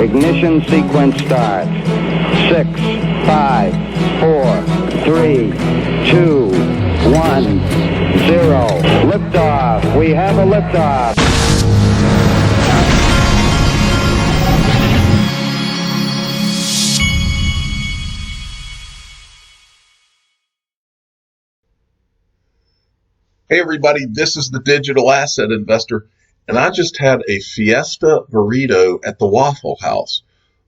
Ignition sequence starts. 6, 5, 4, 3, 2, 1, 0. Liftoff. We have a liftoff. Hey everybody, this is the Digital Asset Investor, and I just had a Fiesta burrito at the Waffle House.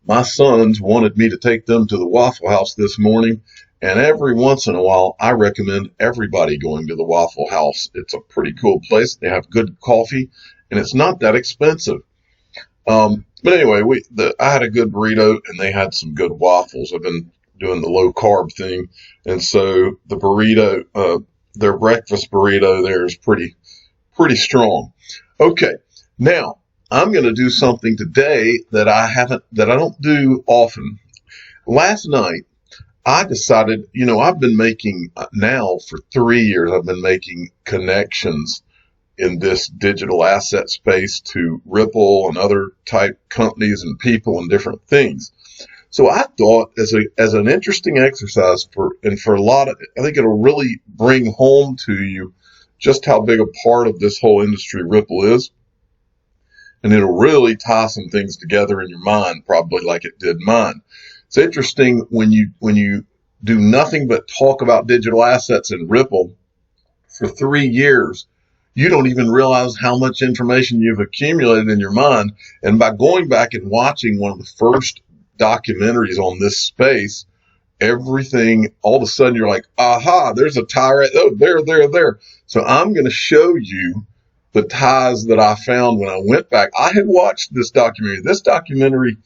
My sons wanted me to take them to the Waffle House this morning, and every once in a while I recommend everybody going to the Waffle House. It's a pretty cool place. They have good coffee, and it's not that expensive. But anyway, I had a good burrito, and they had some good waffles. I've been doing the low carb thing, and so the burrito, their breakfast burrito there is pretty strong. Okay, now I'm going to do something today that I don't do often. Last night I decided, I've been making now for 3 years, I've been making connections in this digital asset space to Ripple and other type companies and people and different things. So I thought as an interesting exercise for a lot of, I think it'll really bring home to you just how big a part of this whole industry Ripple is. And it'll really tie some things together in your mind, probably like it did mine. It's interesting when you do nothing but talk about digital assets in Ripple for 3 years, you don't even realize how much information you've accumulated in your mind. And by going back and watching one of the first documentaries on this space, everything, all of a sudden you're like, aha, there's a tie right, oh, there. So I'm going to show you the ties that I found when I went back. I had watched this documentary. This documentary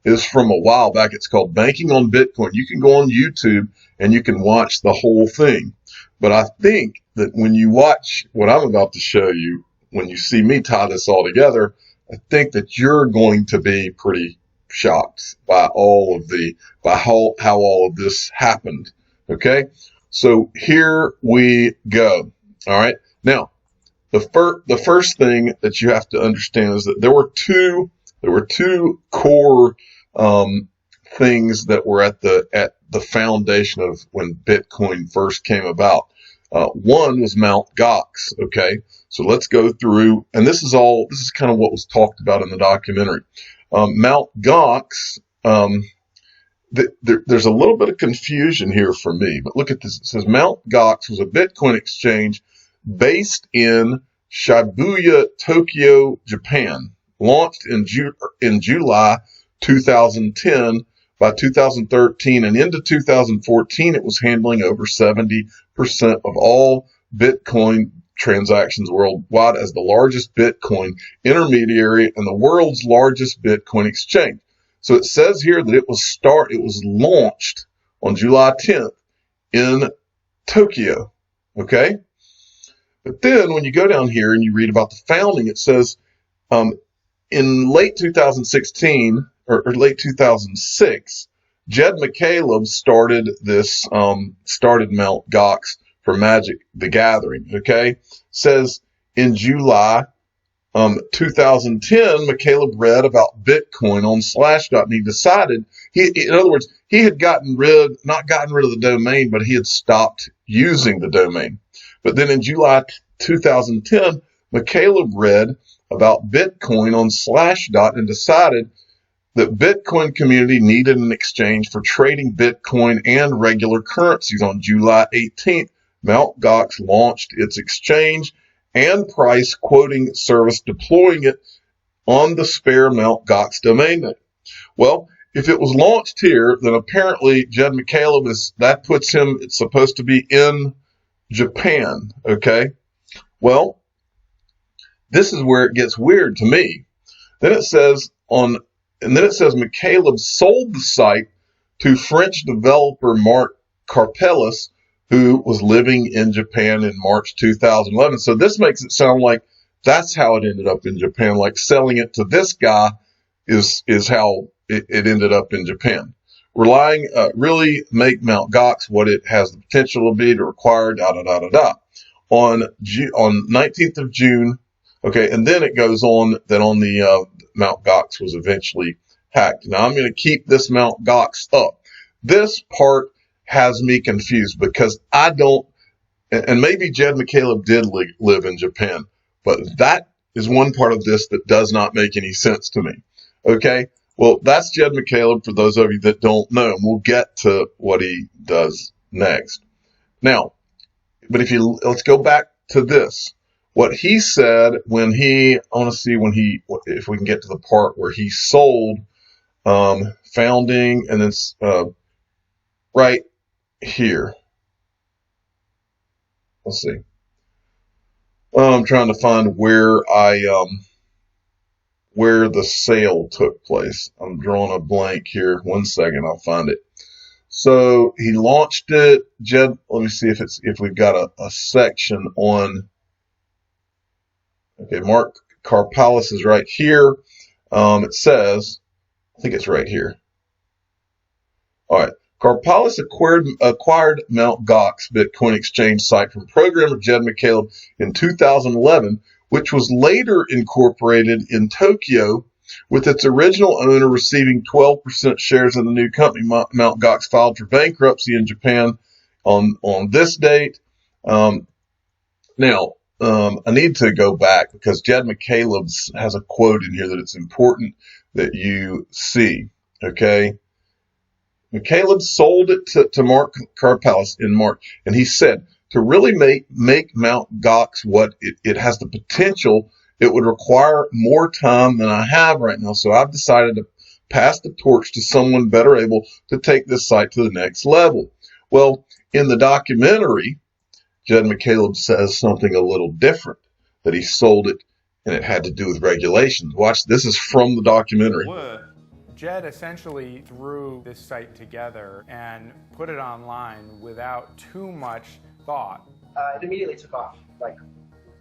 is from a while back. It's called Banking on Bitcoin. You can go on YouTube and you can watch the whole thing. But I think that when you watch what I'm about to show you, when you see me tie this all together, I think that you're going to be pretty shocked by how all of this happened. Okay, so here we go. All right, now the first thing that you have to understand is that there were two core things that were at the foundation of when Bitcoin first came about. One was Mt. Gox. Okay, so let's go through, and this is kind of what was talked about in the documentary. Mt. Gox, there's a little bit of confusion here for me, but look at this. It says Mt. Gox was a Bitcoin exchange based in Shibuya, Tokyo, Japan, launched in July 2010. By 2013 and into 2014, it was handling over 70% of all Bitcoin transactions worldwide as the largest Bitcoin intermediary and the world's largest Bitcoin exchange. So it says here that it was launched on July 10th in Tokyo. Okay. But then when you go down here and you read about the founding, it says, in late 2016 or late 2006, Jed McCaleb started Mt. Gox for Magic the Gathering. Okay, says in July 2010, McCaleb read about Bitcoin on Slashdot, and he decided in other words, he had not gotten rid of the domain, but he had stopped using the domain. But then in July 2010, McCaleb read about Bitcoin on Slashdot and decided that Bitcoin community needed an exchange for trading Bitcoin and regular currencies. On July 18th, Mt. Gox launched its exchange and price quoting service, deploying it on the spare Mt. Gox domain name. Well, if it was launched here, then apparently Jed McCaleb it's supposed to be in Japan. Okay. Well, this is where it gets weird to me. Then it says McCaleb sold the site to French developer Marc Karpelès, who was living in Japan in March 2011. So this makes it sound like that's how it ended up in Japan. Like selling it to this guy is how it ended up in Japan. Really make Mt. Gox what it has the potential to be, to require, On 19th of June, okay, and then it goes on that on the Mt. Gox was eventually hacked. Now I'm going to keep this Mt. Gox up. This part has me confused because I don't, and maybe Jed McCaleb did live in Japan, but that is one part of this that does not make any sense to me. Okay, well, that's Jed McCaleb for those of you that don't know, and we'll get to what he does next. Now, but let's go back to this. What he said when I want to see if we can get to the part where he sold founding, and it's right here. Let's see. I'm trying to find where where the sale took place. I'm drawing a blank here. 1 second, I'll find it. So he launched it. Jed, let me see if we've got a section on. Okay, Mark Karpelès is right here. It says, I think it's right here. All right. Karpelès acquired Mt. Gox Bitcoin exchange site from programmer Jed McCaleb in 2011, which was later incorporated in Tokyo, with its original owner receiving 12% shares in the new company. Mt. Gox filed for bankruptcy in Japan on this date. Now, I need to go back because Jed McCaleb has a quote in here that it's important that you see. Okay. McCaleb sold it to Mark Karpelès in March, and he said to really make Mt. Gox what it has the potential, it would require more time than I have right now. So I've decided to pass the torch to someone better able to take this site to the next level. Well, in the documentary, Jed McCaleb says something a little different, that he sold it and it had to do with regulations. Watch, this is from the documentary. Jed essentially threw this site together and put it online without too much thought. It immediately took off, like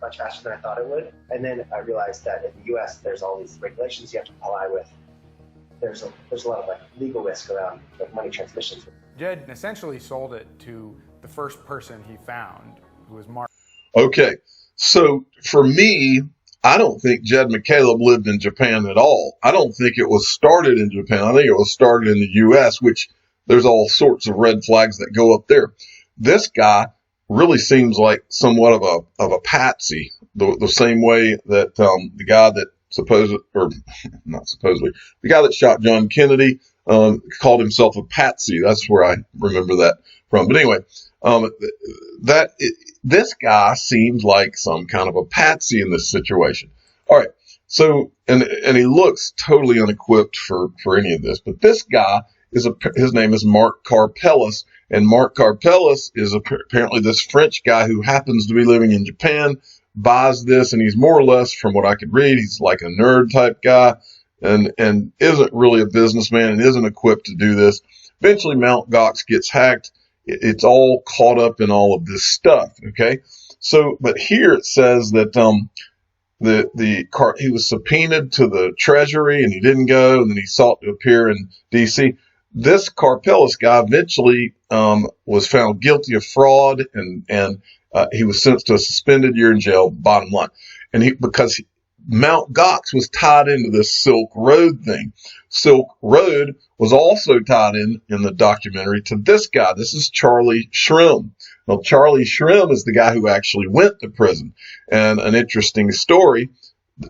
much faster than I thought it would. And then I realized that in the US, there's all these regulations you have to comply with. There's a lot of like legal risk around like money transmissions. Jed essentially sold it to the first person he found, who was Mark. Okay, so for me, I don't think Jed McCaleb lived in Japan at all. I don't think it was started in Japan. I think it was started in the U.S., which there's all sorts of red flags that go up there. This guy really seems like somewhat of a patsy, the same way that the guy that the guy that shot John Kennedy called himself a patsy. That's where I remember that from. But anyway, this guy seems like some kind of a patsy in this situation. All right. So, and he looks totally unequipped for any of this, but this guy his name is Mark Karpelès, and Mark Karpelès is apparently this French guy who happens to be living in Japan, buys this, and he's more or less, from what I could read, he's like a nerd type guy and isn't really a businessman and isn't equipped to do this. Eventually Mt. Gox gets hacked. It's all caught up in all of this stuff. Okay. So, but here it says that, he was subpoenaed to the Treasury and he didn't go, and then he sought to appear in DC. This Karpelès guy eventually, was found guilty of fraud and he was sentenced to a suspended year in jail, bottom line. And because Mt. Gox was tied into this Silk Road thing. Silk Road was also tied in the documentary to this guy. This is Charlie Shrem. Well, Charlie Shrem is the guy who actually went to prison. And an interesting story,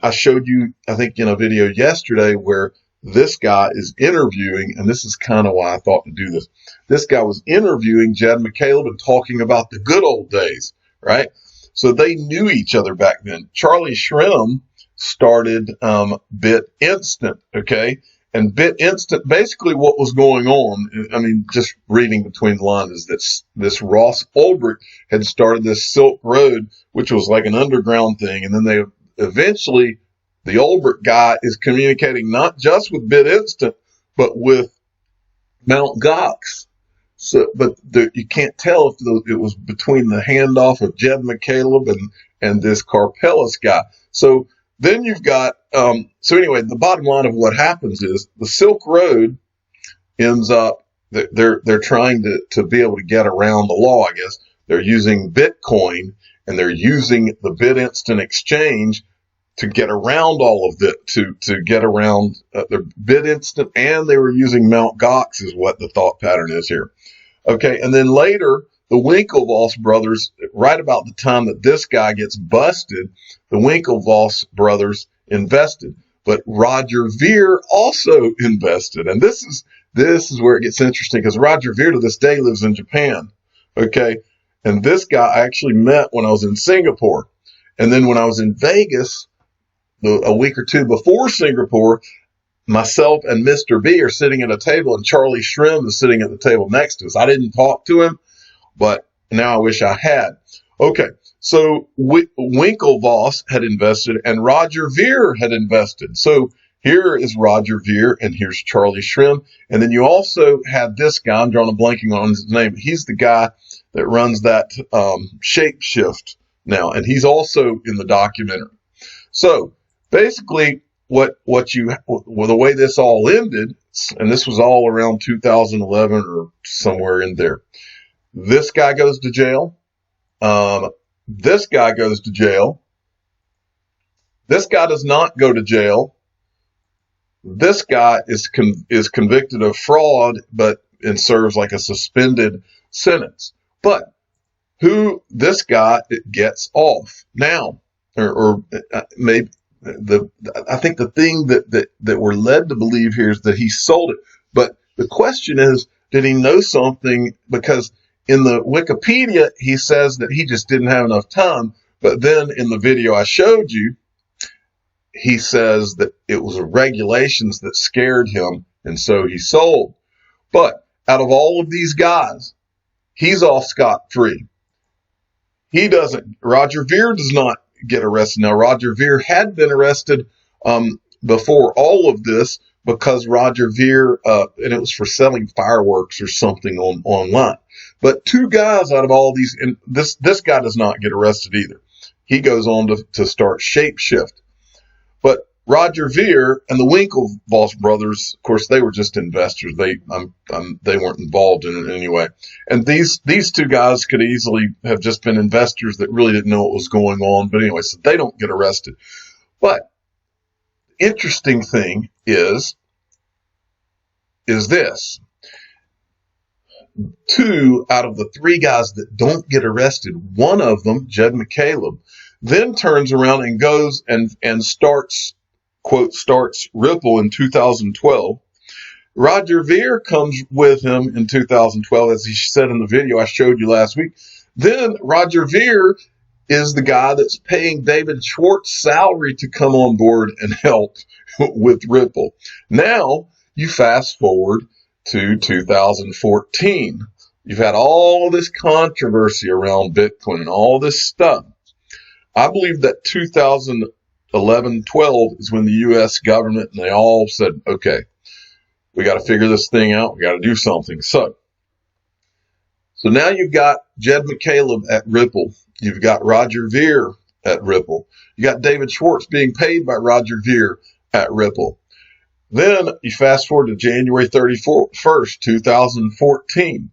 I showed you, I think, in a video yesterday where this guy is interviewing, and this is kind of why I thought to do this. This guy was interviewing Jed McCaleb and talking about the good old days, right? So they knew each other back then. Charlie Shrem started BitInstant, okay? And BitInstant, basically what was going on, I mean, just reading between the lines, is that this Ross Ulbricht had started this Silk Road, which was like an underground thing. And then they eventually, the Ulbricht guy is communicating not just with BitInstant, but with Mt. Gox. So, but you can't tell if it was between the handoff of Jed McCaleb and this Karpelès guy. So then you've got, so anyway, the bottom line of what happens is the Silk Road ends up, they're trying to be able to get around the law, I guess. They're using Bitcoin and they're using the BitInstant exchange to get around all of that, to get around their bid instant, and they were using Mt. Gox is what the thought pattern is here. Okay, and then later, the Winklevoss brothers, right about the time that this guy gets busted, the Winklevoss brothers invested. But Roger Ver also invested. And this is where it gets interesting, because Roger Ver to this day lives in Japan. Okay, and this guy I actually met when I was in Singapore. And then when I was in Vegas, a week or two before Singapore, myself and Mr. B are sitting at a table, and Charlie Shrim is sitting at the table next to us. I didn't talk to him, but now I wish I had. Okay, so Winklevoss had invested, and Roger Ver had invested. So here is Roger Ver, and here's Charlie Shrim. And then you also had this guy, I'm drawing a blanking on his name. He's the guy that runs that Shapeshift now, and he's also in the documentary. So basically, the way this all ended, and this was all around 2011 or somewhere in there. This guy goes to jail. This guy goes to jail. This guy does not go to jail. This guy is convicted of fraud, and serves like a suspended sentence. But this guy gets off now, or maybe. I think the thing that we're led to believe here is that he sold it. But the question is, did he know something? Because in the Wikipedia, he says that he just didn't have enough time. But then in the video I showed you, he says that it was the regulations that scared him, and so he sold. But out of all of these guys, he's off scot-free. Roger Ver does not get arrested. Now, Roger Ver had been arrested before all of this, because Roger Ver, and it was for selling fireworks or something online. But two guys out of all these, and this guy does not get arrested either. He goes on to start Shapeshift. But Roger Ver and the Winklevoss brothers, of course, they were just investors. They weren't involved in it anyway. And these two guys could easily have just been investors that really didn't know what was going on. But anyway, so they don't get arrested. But interesting thing is this. 2 out of the 3 guys that don't get arrested, one of them, Jed McCaleb, then turns around and goes and starts, quote, starts Ripple in 2012. Roger Ver comes with him in 2012, as he said in the video I showed you last week. Then Roger Ver is the guy that's paying David Schwartz's salary to come on board and help with Ripple. Now, you fast forward to 2014. You've had all this controversy around Bitcoin and all this stuff. I believe that 2011-12 is when the U.S. government, and they all said, okay, we got to figure this thing out. We got to do something. So now you've got Jed McCaleb at Ripple. You've got Roger Ver at Ripple. You got David Schwartz being paid by Roger Ver at Ripple. Then you fast forward to January 31st, 2014.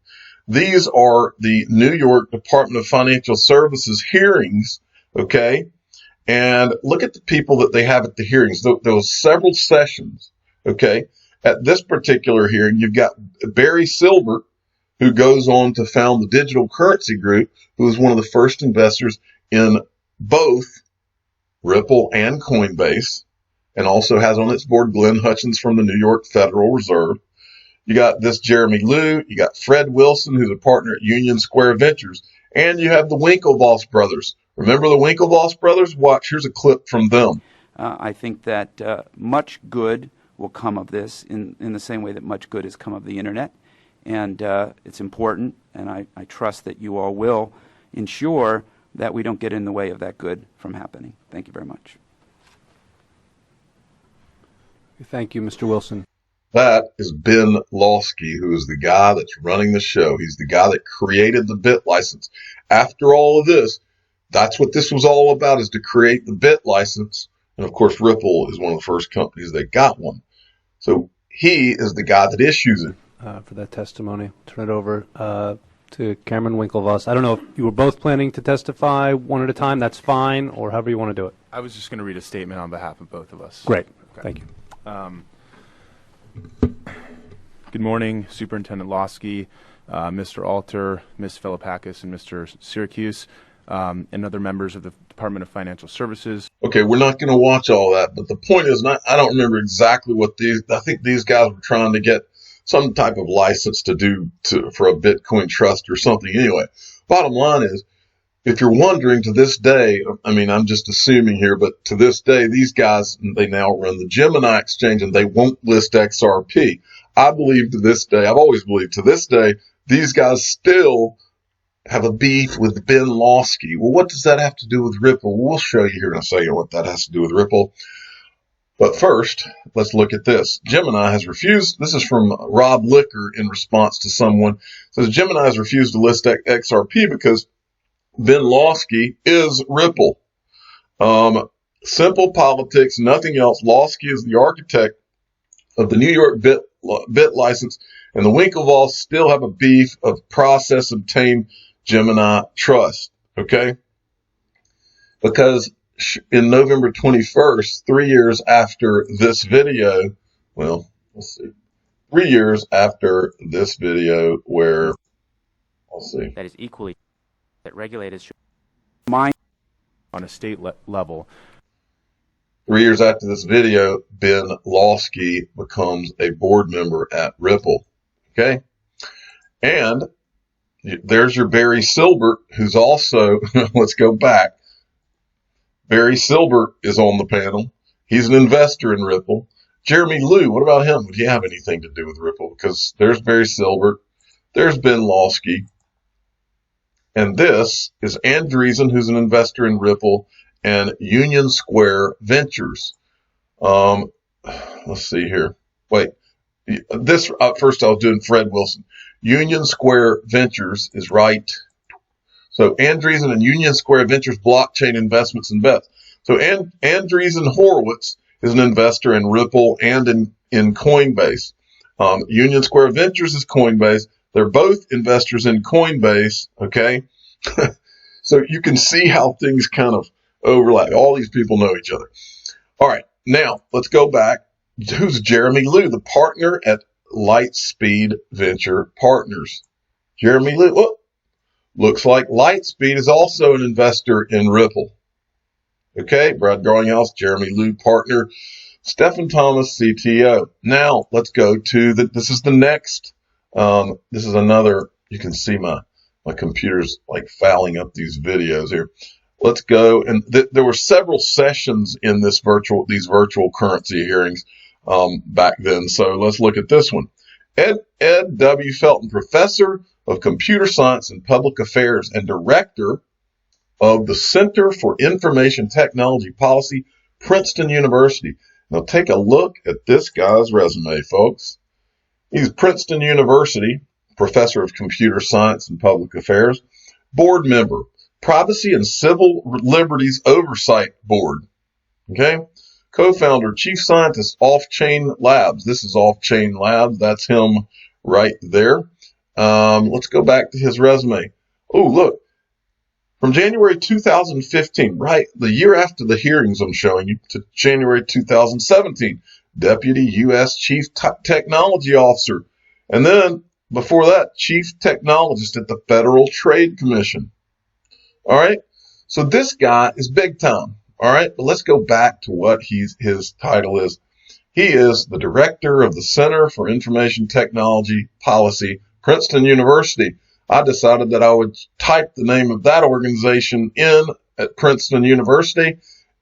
These are the New York Department of Financial Services hearings, okay? And look at the people that they have at the hearings. There was several sessions, okay? At this particular hearing, you've got Barry Silbert, who goes on to found the Digital Currency Group, who was one of the first investors in both Ripple and Coinbase, and also has on its board Glenn Hutchins from the New York Federal Reserve. You got this Jeremy Liu, you got Fred Wilson, who's a partner at Union Square Ventures, and you have the Winklevoss brothers. Remember the Winklevoss brothers? Watch, here's a clip from them. I think that much good will come of this in the same way that much good has come of the internet. And it's important, and I trust that you all will ensure that we don't get in the way of that good from happening. Thank you very much. Thank you, Mr. Wilson. That is Ben Lawsky, who is the guy that's running the show. He's the guy that created the bit license. After all of this, that's what this was all about, is to create the bit license. And of course, Ripple is one of the first companies that got one. So he is the guy that issues it. For that testimony. Turn it over. to Cameron Winklevoss. I don't know if you were both planning to testify one at a time. That's fine, or however you want to do it. I was just going to read a statement on behalf of both of us. Great. Okay. Thank you. Good morning, Superintendent Losky, Mr. Alter, Ms. Filipakis, and Mr. Syracuse, and other members of the Department of Financial Services. Okay, we're not going to watch all that, but the point is, I don't remember exactly what I think these guys were trying to get some type of license to do for a Bitcoin trust or something. Anyway, bottom line is, if you're wondering, to this day, I mean, I'm just assuming here, but to this day, these guys, they now run the Gemini exchange and they won't list XRP. I believe to this day, I've always believed to this day, these guys still have a beef with Ben Losky. Well, what does that have to do with Ripple? We'll show you here in a second what that has to do with Ripple. But first, let's look at this. Gemini has refused. This is from Rob Licker in response to someone. It says Gemini has refused to list XRP because Ben Losky is Ripple. Simple politics, nothing else. Losky is the architect of the New York bit license, and the Winklevoss still have a beef of process obtained Gemini trust. Okay? Because in November 21st, 3 years after this video, well, let's see, 3 years after this video where, let's see. That is equally that regulators should mind On a state level. 3 years after this video, Ben Losky becomes a board member at Ripple. Okay? And there's your Barry Silbert, who's also, let's go back. Barry Silbert is on the panel. He's an investor in Ripple. Jeremy Liu, what about him? Would he have anything to do with Ripple? Because there's Barry Silbert. There's Ben Losky. And this is Andreessen, who's an investor in Ripple, and Union Square Ventures. Let's see here. Wait, this first I was doing Fred Wilson. Union Square Ventures is right. So Andreessen and Union Square Ventures blockchain investments and bets. So Andreessen Horowitz is an investor in Ripple and in Coinbase. Union Square Ventures is Coinbase. They're both investors in Coinbase. Okay. So you can see how things kind of overlap. All these people know each other. All right. Now let's go back. Who's Jeremy Liu, the partner at Lightspeed Venture Partners? Jeremy Liu. Whoop. Looks like Lightspeed is also an investor in Ripple. Okay, Brad Garlinghouse, Jeremy Liu, partner, Stephen Thomas, CTO. Now, let's go to this is the next, this is another, you can see my computer's like fouling up these videos here. Let's go, and there were several sessions in these virtual currency hearings back then, so let's look at this one. Ed W. Felton, professor of Computer Science and Public Affairs and Director of the Center for Information Technology Policy, Princeton University. Now take a look at this guy's resume, folks. He's Princeton University, Professor of Computer Science and Public Affairs, Board Member, Privacy and Civil Liberties Oversight Board. Okay? Co-founder, Chief Scientist, Off-Chain Labs. This is Off-Chain Labs. That's him right there. Let's go back to his resume. Oh, look. From January 2015, right, the year after the hearings I'm showing you, to January 2017, Deputy U.S. Chief Technology Officer. And then, before that, Chief Technologist at the Federal Trade Commission. All right? So this guy is big time. All right? But let's go back to what his title is. He is the Director of the Center for Information Technology Policy, Princeton University. I decided that I would type the name of that organization in at Princeton University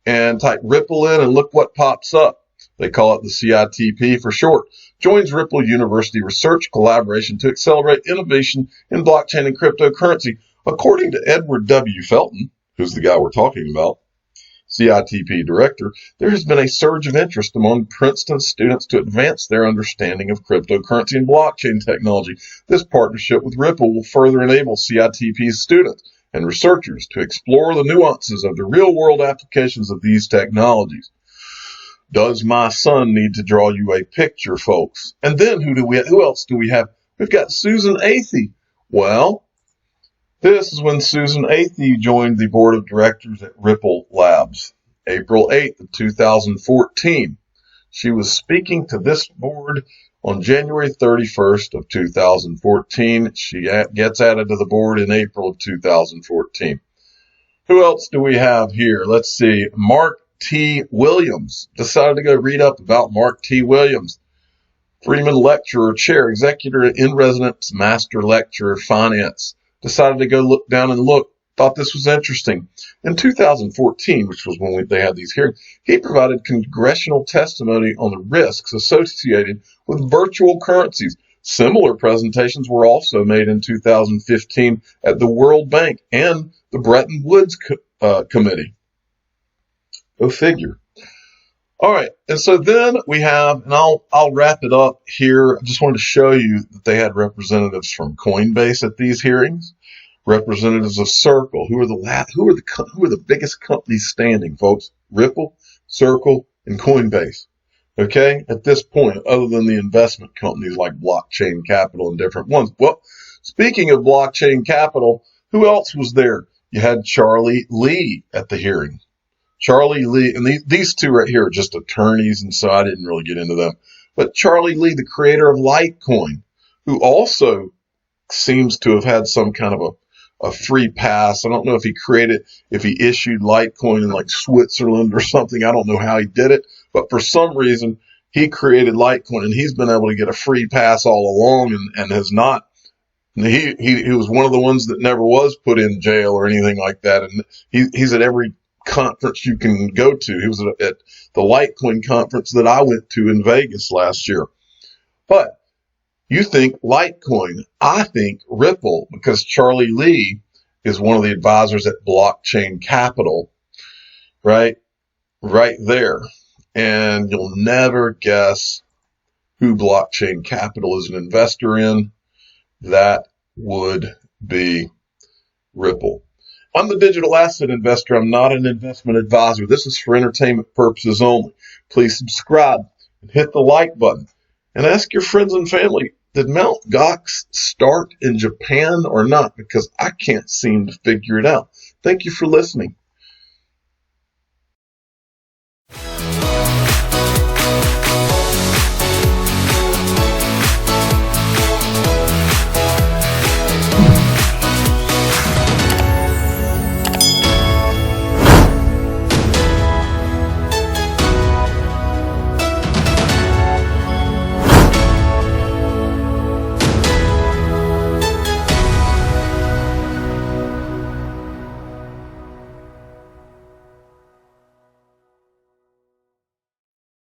and type Ripple in and look what pops up. They call it the CITP for short. Joins Ripple University research collaboration to accelerate innovation in blockchain and cryptocurrency. According to Edward W. Felton, who's the guy we're talking about, CITP director, there has been a surge of interest among Princeton students to advance their understanding of cryptocurrency and blockchain technology. This partnership with Ripple will further enable CITP's students and researchers to explore the nuances of the real-world applications of these technologies. Does my son need to draw you a picture, folks? And then who else do we have? We've got Susan Athey. Well, This is when Susan Athey joined the board of directors at Ripple Labs, April 8th of 2014. She was speaking to this board on January 31st of 2014. She gets added to the board in April of 2014. Who else do we have here? Let's see. Mark T. Williams. Decided to go read up about Mark T. Williams. Freeman Lecturer, Chair, Executor in Residence, Master Lecturer, Finance. Decided to go look down and look. Thought this was interesting. In 2014, which was when they had these hearings, he provided congressional testimony on the risks associated with virtual currencies. Similar presentations were also made in 2015 at the World Bank and the Bretton Woods Committee. Go figure. All right, and so then we have, and I'll wrap it up here. I just wanted to show you that they had representatives from Coinbase at these hearings, representatives of Circle, who are the biggest companies standing, folks. Ripple, Circle, and Coinbase. Okay, at this point, other than the investment companies like Blockchain Capital and different ones. Well, speaking of Blockchain Capital, who else was there? You had Charlie Lee at the hearing. Charlie Lee, and these two right here are just attorneys, and so I didn't really get into them. But Charlie Lee, the creator of Litecoin, who also seems to have had some kind of a free pass. I don't know if he issued Litecoin in like Switzerland or something. I don't know how he did it, but for some reason he created Litecoin, and he's been able to get a free pass all along, and has not. He was one of the ones that never was put in jail or anything like that, and he's at every conference you can go to. He was at the Litecoin conference that I went to in Vegas last year. But you think Litecoin, I think Ripple, because Charlie Lee is one of the advisors at Blockchain Capital, right there. And you'll never guess who Blockchain Capital is an investor in. That would be Ripple. I'm the digital asset investor. I'm not an investment advisor. This is for entertainment purposes only. Please subscribe and hit the like button. And ask your friends and family, did Mt. Gox start in Japan or not? Because I can't seem to figure it out. Thank you for listening.